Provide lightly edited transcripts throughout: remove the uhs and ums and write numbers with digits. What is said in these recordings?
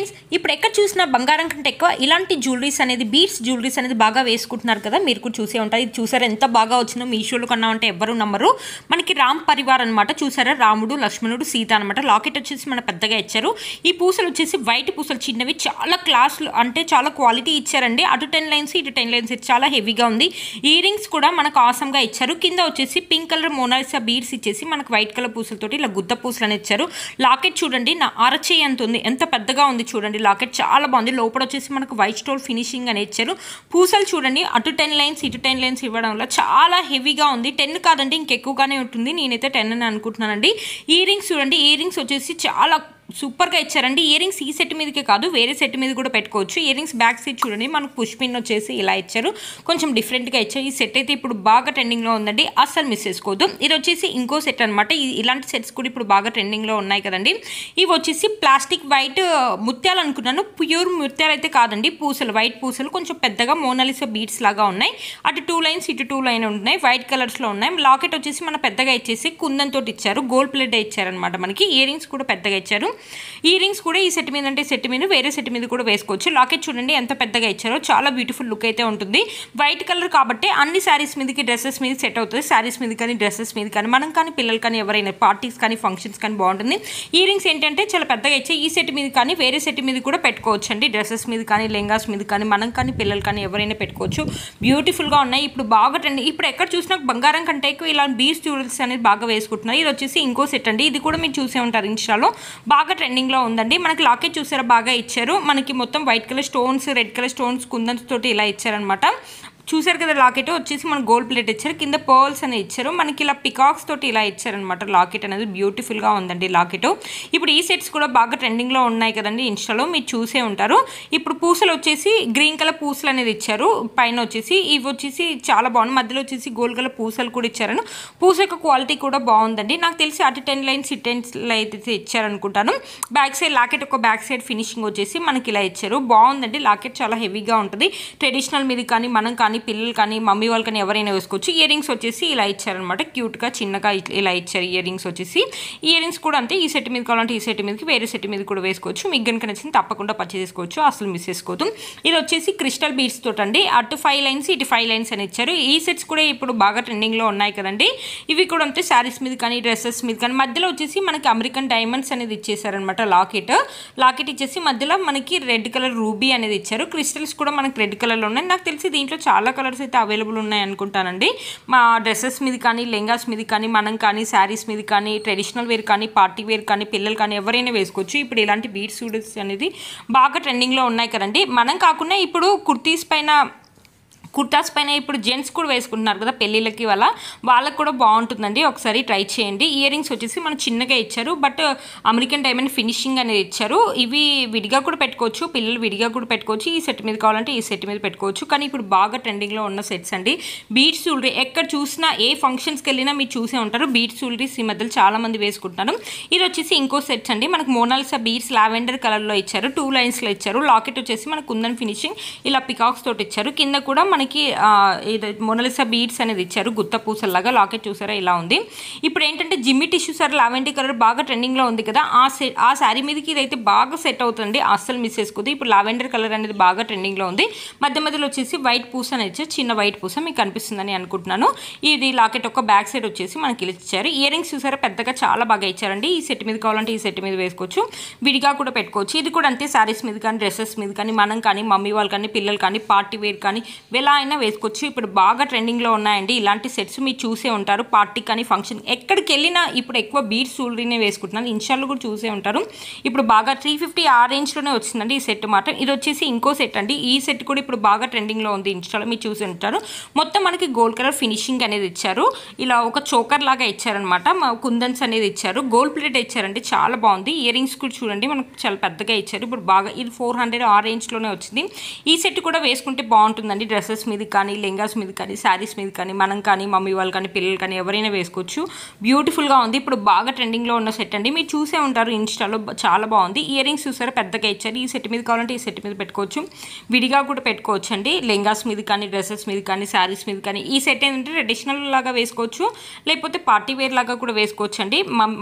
Friends, ఇప్పుడు ఎక్కడ చూసినా బంగారం కంటే ఎక్కువ ఇలాంటి జ్యువెలరీస్ అనేది బీడ్స్ జ్యువెలరీస్ అనేది బాగా వేసుకుంటున్నారు కదా. మీరు కూడా చూసే ఉంటారు. ఇది చూసారా ఎంత బాగా వచ్చినా మీషోలో కన్నా అంటే ఎవ్వరు నమ్మరు. మనకి రామ్ పరివార్ అనమాట. చూసారా, రాముడు లక్ష్మణుడు సీత అనమాట. లాకెట్ వచ్చేసి మన పెద్దగా ఇచ్చారు. ఈ పూసలు వచ్చేసి వైట్ పూసలు చిన్నవి, చాలా క్లాస్లు అంటే చాలా క్వాలిటీ ఇచ్చారండి. అటు 10 లైన్స్ ఇటు 10 లైన్స్, చాలా హెవీగా ఉంది. ఇయర్ రింగ్స్ కూడా మనకు ఆసంగా ఇచ్చారు. కింద వచ్చేసి పింక్ కలర్ మోనాలిసా బీడ్స్ ఇచ్చేసి మనకు వైట్ కలర్ పూసలతోటి ఇలా గుత్త పూసలు అని ఇచ్చారు. లాకెట్ చూడండి, నా అరచేయి అంత ఉంది, ఎంత పెద్దగా ఉంది చూడండి. లాకెట్ చాలా బాగుంది. లోపల వచ్చేసి మనకు వైట్ స్టోన్ ఫినిషింగ్ అని ఇచ్చారు. పూసలు చూడండి, అటు 10 లైన్స్ ఇటు 10 లైన్స్ ఇవ్వడం వల్ల చాలా హెవీగా ఉంది. 10 కాదండి, ఇంకెక్కువగానే ఉంటుంది. నేనైతే 10 అని అనుకుంటున్నానండి. ఇయర్ రింగ్స్ చూడండి, ఇయర్ రింగ్స్ వచ్చేసి చాలా సూపర్గా ఇచ్చారండి. ఇయర్ రింగ్స్ ఈ సెట్ మీదకే కాదు, వేరే సెట్ మీద కూడా పెట్టుకోవచ్చు. ఇయర్ రింగ్స్ బ్యాక్ సైడ్ చూడండి, మనకు పుష్ పిన్ వచ్చేసి ఇలా ఇచ్చారు. కొంచెం డిఫరెంట్గా ఇచ్చారు. ఈ సెట్ అయితే ఇప్పుడు బాగా ట్రెండింగ్లో ఉందండి, అస్సలు మిస్ చేసుకోవద్దు. ఇది వచ్చేసి ఇంకో సెట్ అనమాట. ఇలాంటి సెట్స్ కూడా ఇప్పుడు బాగా ట్రెండింగ్లో ఉన్నాయి కదండి. ఇవి వచ్చేసి ప్లాస్టిక్ వైట్ ముత్యాలు అనుకున్నాను, ప్యూర్ ముత్యాలు అయితే కాదండి. పూసలు, వైట్ పూసలు కొంచెం పెద్దగా మోనాలిసా బీడ్స్ లాగా ఉన్నాయి. అటు 2 లైన్స్ ఇటు 2 లైన్ ఉన్నాయి, వైట్ కలర్స్లో ఉన్నాయి. లాకెట్ వచ్చేసి మన పెద్దగా ఇచ్చేసి కుందంతో ఇచ్చారు, గోల్డ్ ప్లేట్ ఇచ్చారనమాట. మనకి ఇయర్ రింగ్స్ కూడా పెద్దగా ఇచ్చారు. ఇయర్ రింగ్స్ కూడా ఈ సెట్ మీద అంటే సెట్ మీద వేరే సెట్ మీద కూడా వేసుకోవచ్చు. లాకెట్ చూడండి ఎంత పెద్దగా ఇచ్చారో, చాలా బ్యూటిఫుల్ లుక్ అయితే ఉంటుంది. వైట్ కలర్ కాబట్టి అన్ని శారీస్ మీదకి డ్రెస్సెస్ మీద సెట్ అవుతుంది. శారీస్ మీద కానీ డ్రెస్సెస్ మీద కానీ మనం కానీ పిల్లలు కానీ ఎవరైనా పార్టీస్ కానీ ఫంక్షన్స్ కానీ బాగుంటుంది. ఇయర్ రింగ్స్ ఏంటంటే చాలా పెద్దగా ఇచ్చాయి. ఈ సెట్ మీద కానీ వేరే సెట్ మీద కూడా పెట్టుకోవచ్చు అండి. డ్రెస్సెస్ మీద కానీ లెంగాస్ మీద కానీ మనం కానీ పిల్లలు కానీ ఎవరైనా పెట్టుకోవచ్చు. బ్యూటిఫుల్గా ఉన్నాయి. ఇప్పుడు బాగా ట్రెండ్. ఇప్పుడు ఎక్కడ చూసినా బంగారం కంటే ఎక్కువ ఇలా బీడ్స్ జ్యువెలరీస్ అనేది బాగా వేసుకుంటున్నారు. ఇది వచ్చేసి ఇంకో సెట్ అండి. ఇది కూడా మీరు చూసే ఉంటారు ఇన్స్టాలో, బాగా ట్రెండింగ్లో ఉందండి. మనకి లాకెట్ చూసారా, బాగా ఇచ్చారు. మనకి మొత్తం white colour stones, red colour stones kundans తోటి ఇలా ఇచ్చారనమాట. చూసారు కదా, లాకెట్ వచ్చేసి మన గోల్డ్ ప్లేట్ ఇచ్చారు. కింద పర్ల్స్ అని ఇచ్చారు. మనకి ఇలా పికాక్స్ తోటి ఇలా ఇచ్చారనమాట. లాకెట్ అనేది బ్యూటిఫుల్గా ఉందండి లాకెట్. ఇప్పుడు ఈ సెట్స్ కూడా బాగా ట్రెండింగ్లో ఉన్నాయి కదండి ఇన్స్టాలో, మీరు చూసే ఉంటారు. ఇప్పుడు పూసలు వచ్చేసి గ్రీన్ కలర్ పూసలు అనేది ఇచ్చారు. పైన వచ్చేసి ఇవి వచ్చేసి చాలా బాగుంది. మధ్యలో వచ్చేసి గోల్డ్ కలర్ పూసలు కూడా ఇచ్చారు. పూస యొక్క క్వాలిటీ కూడా బాగుందండి. నాకు తెలిసి అటు 10 లైన్స్ ఇటు 10 అయితే ఇచ్చారనుకుంటాను. బ్యాక్ సైడ్ లాకెట్ ఒక బ్యాక్ సైడ్ ఫినిషింగ్ వచ్చేసి మనకి ఇలా ఇచ్చారు. బాగుందండి. లాకెట్ చాలా హెవీగా ఉంటుంది. ట్రెడిషనల్ మీద కానీ మనం కానీ పిల్లలు కానీ మమ్మీ వాళ్ళు కానీ ఎవరైనా వేసుకోవచ్చు. ఇయర్ రింగ్స్ వచ్చేసి ఇలా ఇచ్చారనమాట. క్యూట్గా చిన్నగా ఇలా ఇచ్చారు ఇయర్ రింగ్స్ వచ్చేసి. ఇయర్ రింగ్స్ కూడా అంతే, ఈ సెట్ మీద కావాలంటే ఈ సెట్ మీదకి వేరే సెట్ మీద కూడా వేసుకోవచ్చు. మీకు కనుక నచ్చింది తప్పకుండా పర్చేస్ చేసుకోవచ్చు, అసలు మిస్ చేసుకోవద్దు. ఇది వచ్చేసి క్రిస్టల్ బీడ్స్ తోటి అండి. అటు 5 లైన్స్ ఇటు 5 లైన్స్ అని ఇచ్చారు. ఈ సెట్స్ కూడా ఇప్పుడు బాగా ట్రెండింగ్లో ఉన్నాయి కదండి. ఇవి కూడా అంతే, శారీస్ మీద కానీ డ్రెస్సెస్ మీద కానీ. మధ్యలో వచ్చేసి మనకి అమెరికన్ డైమండ్స్ అనేది ఇచ్చేసారనమాట. లాకెట్ ఇచ్చేసి మధ్యలో మనకి రెడ్ కలర్ రూబీ అనేది ఇచ్చారు. క్రిస్టల్స్ కూడా మనకి రెడ్ కలర్లో ఉన్నాయి. నాకు తెలిసి దీంట్లో చాలా కలర్స్ అయితే అవైలబుల్ ఉన్నాయి అనుకుంటానండి. మా డ్రెస్సెస్ మీద కానీ లెంగాస్ మీద కానీ మనం కానీ శారీస్ మీద కానీ ట్రెడిషనల్ వేర్ కానీ పార్టీ వేర్ కానీ పిల్లలు కానీ ఎవరైనా వేసుకోవచ్చు. ఇప్పుడు ఇలాంటి బీడ్స్ సూట్స్ అనేది బాగా ట్రెండింగ్లో ఉన్నాయి కదండి. మనం కాకుండా ఇప్పుడు కుర్తాస్ పైన ఇప్పుడు జెంట్స్ కూడా వేసుకుంటున్నారు కదా పెళ్ళిళ్ళకి, వాళ్ళకి కూడా బాగుంటుందండి. ఒకసారి ట్రై చేయండి. ఇయర్ రింగ్స్ వచ్చేసి మనం చిన్నగా ఇచ్చారు, బట్ అమెరికన్ డైమండ్ ఫినిషింగ్ అనేది ఇచ్చారు. ఇవి విడిగా కూడా పెట్టుకోవచ్చు, పిల్లలు విడిగా కూడా పెట్టుకోవచ్చు. ఈ సెట్ మీద కావాలంటే ఈ సెట్ మీద పెట్టుకోవచ్చు. కానీ ఇప్పుడు బాగా ట్రెండింగ్లో ఉన్న సెట్స్ అండి బీడ్స్ జ్యువెలరీ. ఎక్కడ చూసినా ఏ ఫంక్షన్స్కి వెళ్ళినా మీరు చూసే ఉంటారు బీడ్స్ జ్యువెలరీస్ ఈ మధ్యలో చాలా మంది వేసుకుంటున్నారు. ఇది వచ్చేసి ఇంకో సెట్స్ అండి. మనకు మోనాలిసా బీడ్స్ లావెండర్ కలర్లో ఇచ్చారు. 2 లైన్స్లో ఇచ్చారు. లాకెట్ వచ్చేసి మనకు కుందన్ ఫినిషింగ్ ఇలా పికాక్స్ తోటి ఇచ్చారు. కింద కూడా మనకి ఇది మోనాలిసా బీడ్స్ అనేది ఇచ్చారు, గుత్త పూసల్లాగా. లాకెట్ చూసారా ఇలా ఉంది. ఇప్పుడు ఏంటంటే జిమ్మి టిష్యూ సార్ లావెండర్ కలర్ బాగా ట్రెండింగ్లో ఉంది కదా, ఆ శారీ మీదకి ఇదైతే బాగా సెట్ అవుతుంది, అస్సలు మిస్ చేసుకోదు. ఇప్పుడు లావెండర్ కలర్ అనేది బాగా ట్రెండింగ్లో ఉంది. మధ్యలో వచ్చేసి వైట్ పూస అనేది ఇచ్చారు. చిన్న వైట్ పూస మీకు కనిపిస్తుందని అనుకుంటున్నాను. ఇది లాకెట్ ఒక బ్యాక్ సైడ్ వచ్చేసి మనకి ఇచ్చారు. ఇయర్ రింగ్స్ చూసారా, పెద్దగా చాలా బాగా ఇచ్చారండి. ఈ సెట్ మీద కావాలంటే ఈ సెట్ మీద వేసుకోవచ్చు, విడిగా కూడా పెట్టుకోవచ్చు. ఇది కూడా అంతే, శారీస్ మీద కానీ డ్రెస్సెస్ మీద కానీ మనం కానీ మమ్మీ వాళ్ళు కానీ పిల్లలు కానీ పార్టీ వేర్ కానీ ఎలా అయినా వేసుకోవచ్చు. ఇప్పుడు బాగా ట్రెండింగ్లో ఉన్నాయండి ఇలాంటి సెట్స్, మీరు చూసే ఉంటారు. పార్టీ కానీ ఫంక్షన్ ఎక్కడికి వెళ్ళినా ఇప్పుడు ఎక్కువ బీడ్స్ జ్యువెలరీనే వేసుకుంటున్నారు. ఇన్స్టాల్లో కూడా చూసే ఉంటారు. ఇప్పుడు బాగా 350 ఆ రేంజ్లోనే వచ్చిందండి ఈ సెట్ మాత్రం. ఇది వచ్చేసి ఇంకో సెట్ అండి. ఈ సెట్ కూడా ఇప్పుడు బాగా ట్రెండింగ్లో ఉంది ఇన్స్టాలో, మీరు చూసి ఉంటారు. మొత్తం మనకి గోల్డ్ కలర్ ఫినిషింగ్ అనేది ఇచ్చారు. ఇలా ఒక చోకర్ లాగా ఇచ్చారనమాట. కుందన్స్ అనేది ఇచ్చారు. గోల్డ్ ప్లేట్ ఇచ్చారండి, చాలా బాగుంది. ఇయర్ రింగ్స్ కూడా చూడండి మనకు చాలా పెద్దగా ఇచ్చారు. ఇప్పుడు బాగా ఇది 400 ఆ రేంజ్లోనే వచ్చింది. ఈ సెట్ కూడా వేసుకుంటే బాగుంటుందండి డ్రెస్సెస్ డ్రెస్సెస్ మీద కానీ లెంగాస్ మీద కానీ శారీస్ మీద కానీ మనం కానీ మమ్మీ వాళ్ళు కానీ పిల్లలు కానీ ఎవరైనా వేసుకోవచ్చు. బ్యూటిఫుల్గా ఉంది. ఇప్పుడు బాగా ట్రెండింగ్లో ఉన్న సెట్ అండి. మీరు చూసే ఉంటారు ఇన్స్టాలో, చాలా బాగుంది. ఇయర్ రింగ్స్ చూసారా పెద్దగా ఇచ్చారు. ఈ సెట్ మీద కావాలంటే ఈ సెట్ మీద పెట్టుకోవచ్చు, విడిగా కూడా పెట్టుకోవచ్చు అండి. లెంగాస్ మీద కానీ డ్రెస్సెస్ మీద కానీ శారీస్ మీద కానీ. ఈ సెట్ ఏంటంటే ట్రెడిషనల్ లాగా వేసుకోవచ్చు, లేకపోతే పార్టీ వేర్ లాగా కూడా వేసుకోవచ్చు అండి.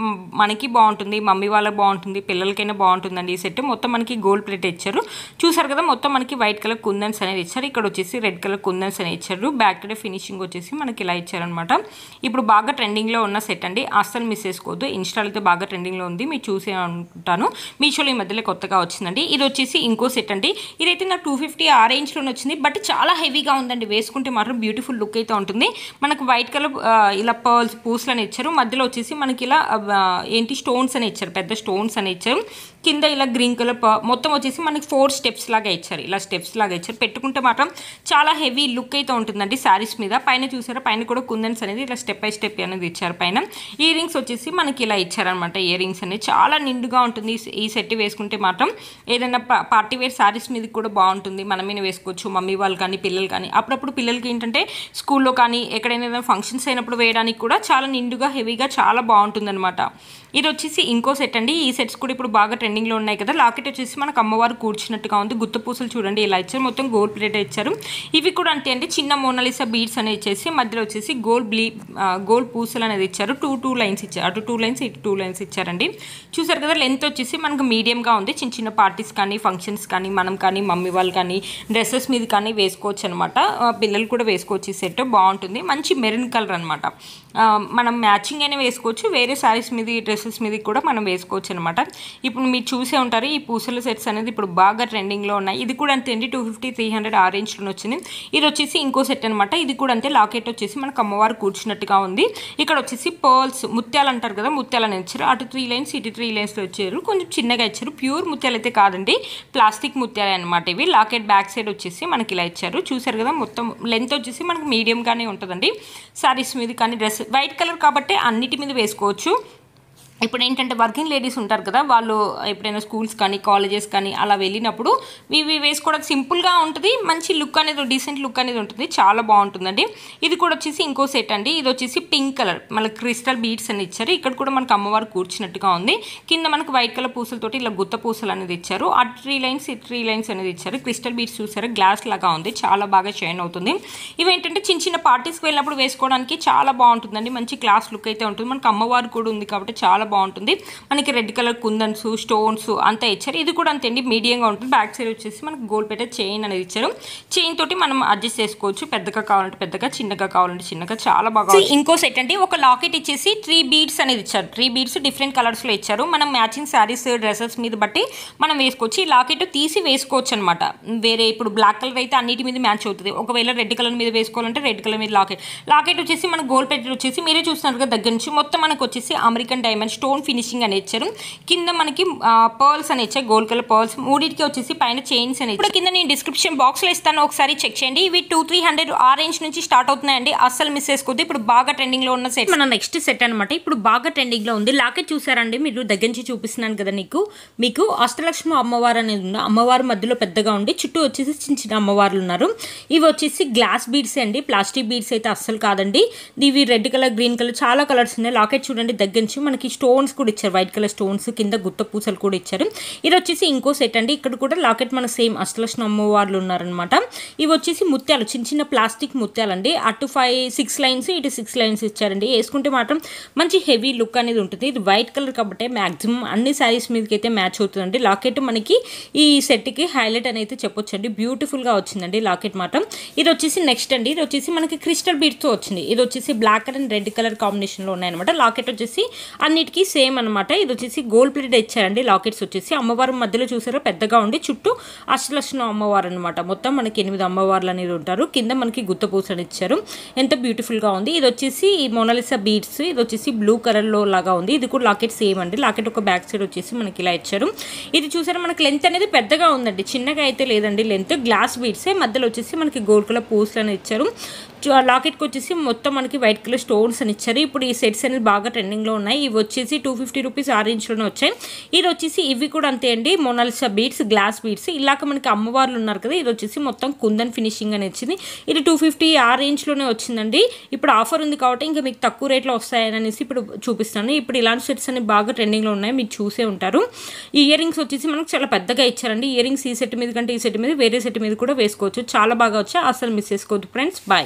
మనకి బాగుంటుంది, మమ్మీ వాళ్ళకి బాగుంటుంది, పిల్లలకైనా బాగుంటుందండి. ఈ సెట్ మొత్తం మనకి గోల్డ్ ప్లేట్ ఇచ్చారు. చూసారు కదా, మొత్తం మనకి వైట్ కలర్ కుందన్స్ అనేది ఇచ్చారు. ఇక్కడ వచ్చేసి రెడ్ కలర్ కుందన్స్ అనేది ఇచ్చారు. బ్యాక్ డే ఫినిషింగ్ వచ్చేసి మనకి ఇలా ఇచ్చారనమాట. ఇప్పుడు బాగా ట్రెండింగ్లో ఉన్న సెట్ అండి, అస్సలు మిస్ చేసుకోవద్దు. ఇన్స్టాలో అయితే బాగా ట్రెండింగ్లో ఉంది, మీరు చూసే ఉంటాను. మీషోలో ఈ మధ్యలో కొత్తగా వచ్చిందండి. ఇది వచ్చేసి ఇంకో సెట్ అండి. ఇదైతే నాకు 250 ఆ రేంజ్లోనే వచ్చింది, బట్ చాలా హెవీగా ఉందండి. వేసుకుంటే మాత్రం బ్యూటిఫుల్ లుక్ అయితే ఉంటుంది. మనకు వైట్ కలర్ ఇలా పర్ల్స్ పూసలు అని ఇచ్చారు. మధ్యలో వచ్చేసి మనకి ఇలా స్టోన్స్ అని ఇచ్చారు, పెద్ద స్టోన్స్ అని ఇచ్చారు. కింద ఇలా గ్రీన్ కలర్ మొత్తం వచ్చేసి మనకి 4 స్టెప్స్ లాగా ఇచ్చారు. ఇలా స్టెప్స్ లాగా ఇచ్చారు. పెట్టుకుంటే మాత్రం చాలా హెవీ లుక్ అయితే ఉంటుందండి శారీస్ మీద. పైన చూసారా, పైన కూడా కుందన్స్ అనేది ఇలా స్టెప్ బై స్టెప్ అనేది ఇచ్చారు. పైన ఇయర్ రింగ్స్ వచ్చేసి మనకి ఇలా ఇచ్చారనమాట. ఇయర్ రింగ్స్ అనేది చాలా నిండుగా ఉంటుంది. ఈ సెట్ వేసుకుంటే మాత్రం ఏదైనా పార్టీ వేర్ శారీస్ మీద కూడా బాగుంటుంది. మన మీద వేసుకోవచ్చు, మమ్మీ వాళ్ళు కానీ పిల్లలు కానీ. అప్పుడప్పుడు పిల్లలకి ఏంటంటే స్కూల్లో కానీ ఎక్కడైనా ఫంక్షన్స్ అయినప్పుడు వేయడానికి కూడా చాలా నిండుగా హెవీగా చాలా బాగుంటుంది అనమాట. ఇది వచ్చేసి ఇంకో సెట్ అండి. ఈ సెట్స్ కూడా ఇప్పుడు బాగా ట్రెండింగ్లో ఉన్నాయి కదా. లాకెట్ వచ్చేసి మనకు అమ్మవారు కూర్చున్నట్టుగా ఉంది. గుత్త పూసలు చూడండి ఇలా ఇచ్చారు. మొత్తం గోల్డ్ ప్లేట్ ఇచ్చారు. ఇవి కూడా అంతే అండి, చిన్న మోనాలిసా బీడ్స్ అనేది ఇచ్చేసి మధ్యలో వచ్చేసి గోల్డ్ పూసలు అనేది ఇచ్చారు. టూ లైన్స్ ఇచ్చారు. అటు 2 లైన్స్ ఇటు 2 లైన్స్ ఇచ్చారండి. చూసారు కదా, లెంత్ వచ్చేసి మనకు మీడియంగా ఉంది. చిన్న చిన్న పార్టీస్ కానీ ఫంక్షన్స్ కానీ మనం కానీ మమ్మీ వాళ్ళు కానీ డ్రెస్సెస్ మీద కానీ వేసుకోవచ్చు అనమాట. పిల్లలు కూడా వేసుకోవచ్చు. ఈ సెట్ బాగుంటుంది. మంచి మెరూన్ కలర్ అనమాట. మనం మ్యాచింగ్ అయినా వేసుకోవచ్చు, వేరే శారీస్ మీద డ్రెస్సెస్ మీద కూడా మనం వేసుకోవచ్చు అనమాట. ఇప్పుడు మీరు చూసే ఉంటారు ఈ పూసల సెట్స్ అనేది ఇప్పుడు బాగా ట్రెండింగ్లో ఉన్నాయి. ఇది కూడా అంతే అండి, 250, 300 ఆ రేంజ్లో వచ్చింది. ఇది వచ్చేసి ఇంకో సెట్ అనమాట. ఇది కూడా అంతే. లాకెట్ వచ్చేసి మనకు అమ్మవారు కూర్చున్నట్టుగా ఉంది. ఇక్కడ వచ్చేసి పర్ల్స్ ముత్యాలు అంటారు కదా, ముత్యాలని ఇచ్చారు. అటు 3 లైన్స్ ఇటు 3 లైన్స్లో వచ్చారు. కొంచెం చిన్నగా ఇచ్చారు. ప్యూర్ ముత్యాలు అయితే కాదండి, ప్లాస్టిక్ ముత్యాలు అనమాట ఇవి. లాకెట్ బ్యాక్ సైడ్ వచ్చేసి మనకి ఇలా ఇచ్చారు. చూసారు కదా, మొత్తం లెంత్ వచ్చేసి మనకు మీడియంగానే ఉంటుందండి. శారీస్ మీద కానీ డ్రెస్ వైట్ కలర్ కాబట్టి అన్నిటి మీద వేసుకోవచ్చు. ఇప్పుడు ఏంటంటే వర్కింగ్ లేడీస్ ఉంటారు కదా, వాళ్ళు ఎప్పుడైనా స్కూల్స్ కానీ కాలేజెస్ కానీ అలా వెళ్ళినప్పుడు ఇవి వేసుకోవడానికి సింపుల్గా ఉంటుంది. మంచి లుక్ అనేది, డీసెంట్ లుక్ అనేది ఉంటుంది. చాలా బాగుంటుందండి. ఇది కూడా వచ్చేసి ఇంకో సెట్ అండి. ఇది వచ్చేసి పింక్ కలర్ మళ్ళీ క్రిస్టల్ బీడ్స్ అని ఇచ్చారు. ఇక్కడ కూడా మనకు అమ్మవారు కూర్చున్నట్టుగా ఉంది. కింద మనకు వైట్ కలర్ పూసలతోటి ఇలా గుత్త పూసలు అనేది ఇచ్చారు. అటు 3 లైన్స్ ఇటు 3 లైన్స్ అనేది ఇచ్చారు. క్రిస్టల్ బీడ్స్ చూసారు, గ్లాస్ లాగా ఉంది, చాలా బాగా షైన్ అవుతుంది. ఇవేంటంటే చిన్న చిన్న పార్టీస్కి వెళ్ళినప్పుడు వేసుకోవడానికి చాలా బాగుంటుందండి. మంచి క్లాస్ లుక్ అయితే ఉంటుంది. మనకు అమ్మవారు కూడా ఉంది కాబట్టి చాలా బాగుంటుంది. మనకి రెడ్ కలర్ కుందన్స్ స్టోన్స్ అంతా ఇచ్చారు. ఇది కూడా అంతే అండి, మీడియంగా ఉంటుంది. బ్యాక్ సైడ్ వచ్చేసి మనకి గోల్డ్ ప్లేట్ చైన్ అనేది ఇచ్చారు. చైన్ తోటి మనం అడ్జస్ట్ చేసుకోవచ్చు. పెద్దగా కావాలంటే పెద్దగా, చిన్నగా కావాలంటే చిన్నగా, చాలా బాగా. ఇంకో సెట్ అండి, ఒక లాకెట్ ఇచ్చేసి 3 బీడ్స్ అనేది ఇచ్చారు. 3 బీడ్స్ డిఫరెంట్ కలర్స్లో ఇచ్చారు. మనం మ్యాచింగ్ శారీస్ డ్రెస్సెస్ మీద బట్టి మనం వేసుకోవచ్చు. ఈ లాకెట్ తీసి వేసుకోవచ్చు అనమాట. వేరే ఇప్పుడు బ్లాక్ కలర్ అయితే అన్నిటి మీద మ్యాచ్ అవుతుంది. ఒకవేళ రెడ్ కలర్ మీద వేసుకోవాలంటే రెడ్ కలర్ మీద లాకెట్ వచ్చేసి మన గోల్డ్ ప్లేట్ వచ్చేసి మీరే చూస్తున్నారు కదా, దగ్గర నుంచి మొత్తం మనకు వచ్చేసి అమెరికన్ డైమండ్ స్టోన్ ఫినిషింగ్ అని ఇచ్చారు. కింద మనకి పర్ల్స్ అని ఇచ్చారు, గోల్డ్ కలర్ పర్ల్స్. మూడింటికి వచ్చేసి పైన చైన్స్ అని ఇప్పుడు కింద నేను డిస్క్రిప్షన్ బాక్స్ లో ఇస్తాను, ఒకసారి చెక్ చేయండి. ఇవి 200-300 ఆ రేంజ్ నుంచి స్టార్ట్ అవుతున్నాయండి. అస్సలు మిస్ చేసుకోవద్దు. ఇప్పుడు బాగా ట్రెండింగ్ లో ఉన్న సెట్ మన నెక్స్ట్ సెట్ అనమాట. ఇప్పుడు బాగా ట్రెండింగ్ లో ఉంది. లాకెట్ చూసారండి మీరు, దగ్గర నుంచి చూపిస్తున్నాను కదా మీకు అష్టలక్ష్మి అమ్మవారు అనేది ఉంది. అమ్మవారు మధ్యలో పెద్దగా ఉండి చుట్టూ వచ్చేసి చిన్న చిన్న అమ్మవార్లు ఉన్నారు. ఇవి వచ్చేసి గ్లాస్ బీడ్స్ అండి, ప్లాస్టిక్ బీడ్స్ అయితే అస్సలు కాదండి. ఇవి రెడ్ కలర్, గ్రీన్ కలర్, చాలా కలర్స్ ఉన్నాయి. లాకెట్ చూడండి, దగ్గర నుంచి మనకి స్టోన్స్ కూడా ఇచ్చారు, వైట్ కలర్ స్టోన్స్, కింద గుత్త పూసలు కూడా ఇచ్చారు. ఇది వచ్చేసి ఇంకో సెట్ అండి. ఇక్కడ కూడా లాకెట్ మన సేమ్ అష్టలక్ష్మి అమ్మవార్లు ఉన్నారనమాట. ఇవి వచ్చేసి ముత్యాలు, చిన్న చిన్న ప్లాస్టిక్ ముత్యాలు అండి. అటు 5-6 లైన్స్ ఇటు 6 లైన్స్ ఇచ్చారండి. వేసుకుంటే మాత్రం మంచి హెవీ లుక్ అనేది ఉంటుంది. ఇది వైట్ కలర్ కాబట్టి మాక్సిమం అన్ని శారీస్ మీదకి అయితే మ్యాచ్ అవుతుందండి. లాకెట్ మనకి ఈ సెట్కి హైలైట్ అనేది చెప్పొచ్చు అండి. బ్యూటిఫుల్గా వచ్చిందండి లాకెట్ మాత్రం. ఇది వచ్చేసి నెక్స్ట్ అండి. ఇది వచ్చేసి మనకి క్రిస్టల్ బీడ్స్తో వచ్చింది. ఇది వచ్చేసి బ్లాక్ అండ్ రెడ్ కలర్ కాంబినేషన్లో ఉన్నాయన్నమాట. లాకెట్ వచ్చేసి అన్నిటికీ సేమ్ అనమాట. ఇది వచ్చేసి గోల్డ్ ప్లేట్ ఇచ్చారండి. లాకెట్స్ వచ్చేసి అమ్మవారు మధ్యలో చూసారో పెద్దగా ఉండి చుట్టూ అష్టలక్ష్మి అమ్మవారు అనమాట. మొత్తం మనకి 8 అమ్మవార్లు అనేది ఉంటారు. కింద మనకి గుత్త పూసని ఇచ్చారు. ఎంత బ్యూటిఫుల్గా ఉంది. ఇది వచ్చేసి మోనాలిసా బీడ్స్. ఇది వచ్చేసి బ్లూ కలర్లో లాగా ఉంది. ఇది కూడా లాకెట్ సేమ్ అండి. లాకెట్ ఒక బ్యాక్ సైడ్ వచ్చేసి మనకి ఇలా ఇచ్చారు. ఇది చూసారా, మనకి లెంత్ అనేది పెద్దగా ఉందండి, చిన్నగా అయితే లేదండి లెంత్. గ్లాస్ బీడ్సే, మధ్యలో వచ్చేసి మనకి గోల్డ్ కలర్ పూసలు అని ఇచ్చారు. లాకెట్కి వచ్చేసి మొత్తం మనకి వైట్ కలర్ స్టోన్స్ అని ఇచ్చారు. ఇప్పుడు ఈ సెట్స్ అనేది బాగా ట్రెండింగ్లో ఉన్నాయి. ఇవి వచ్చేసి వచ్చేసి 250 రూపీస్ ఆ రేంజ్లోనే వచ్చాయి. ఇది వచ్చేసి ఇవి కూడా అంతే అండి, మొనాలిసా బీడ్స్, గ్లాస్ బీడ్స్. ఇలాగ మనకి అమ్మవార్లు ఉన్నారు కదా, ఇది వచ్చేసి మొత్తం కుందన్ ఫినిషింగ్ అని వచ్చింది. ఇది 250 ఆ రేంజ్లోనే వచ్చిందండి. ఇప్పుడు ఆఫర్ ఉంది కాబట్టి ఇంకా మీకు తక్కువ రేట్లో వస్తాయని అనేసి ఇప్పుడు చూపిస్తాను. ఇప్పుడు ఇలాంటి సెట్స్ అన్ని బాగా ట్రెండింగ్లో ఉన్నాయి, మీరు చూసే ఉంటారు. ఈ ఇయర్ రింగ్స్ వచ్చేసి మనకు చాలా పెద్దగా ఇచ్చారండి. ఇయర్ రింగ్స్ ఈ సెట్ మీద కంటే ఈ సెట్ మీద వేరే సెట్ మీద కూడా వేసుకోవచ్చు. చాలా బాగా వచ్చాయి, అసలు మిస్ చేసుకోవద్దు ఫ్రెండ్స్. బాయ్.